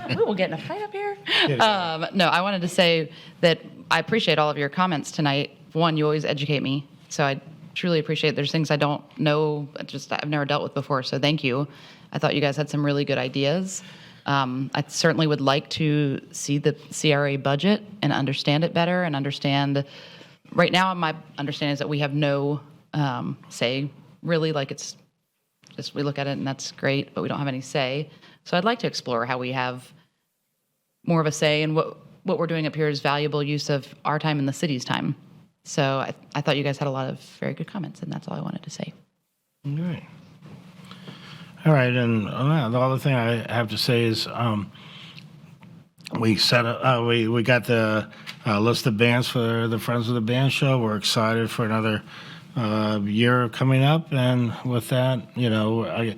we will get in a fight up here. No, I wanted to say that I appreciate all of your comments tonight. One, you always educate me, so I truly appreciate it. There's things I don't know, I've never dealt with before, so thank you. I thought you guys had some really good ideas. I certainly would like to see the CRA budget and understand it better and understand, right now my understanding is that we have no say, really, like it's just, we look at it and that's great, but we don't have any say. So I'd like to explore how we have more of a say, and what we're doing up here is valuable use of our time and the city's time. So I thought you guys had a lot of very good comments, and that's all I wanted to say. All right. All right, and the other thing I have to say is we got the list of bands for the Friends of the Band show. We're excited for another year coming up, and with that, the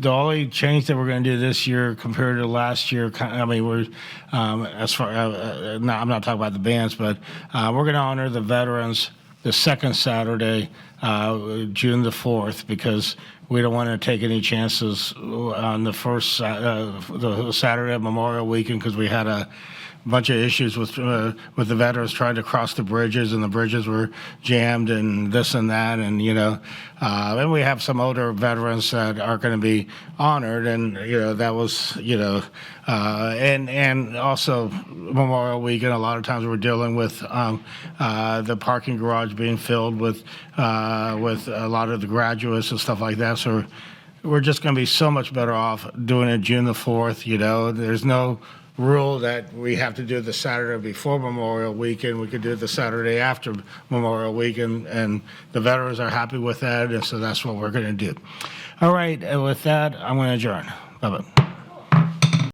only change that we're going to do this year compared to last year, we're as far no, I'm not talking about the bands, but we're going to honor the veterans the second Saturday, June the 4th, because we don't want to take any chances on the first the Saturday of Memorial Weekend, because we had a bunch of issues with the veterans trying to cross the bridges, and the bridges were jammed and this and that, and and we have some older veterans that are going to be honored, and that was and also Memorial Weekend. A lot of times we're dealing with the parking garage being filled with a lot of the graduates and stuff like that. So we're just going to be so much better off doing it June the 4th. There's no rule that we have to do the Saturday before Memorial Weekend. We could do it the Saturday after Memorial Weekend, and the veterans are happy with that, and so that's what we're going to do. All right, and with that, I'm going to adjourn. Bye-bye.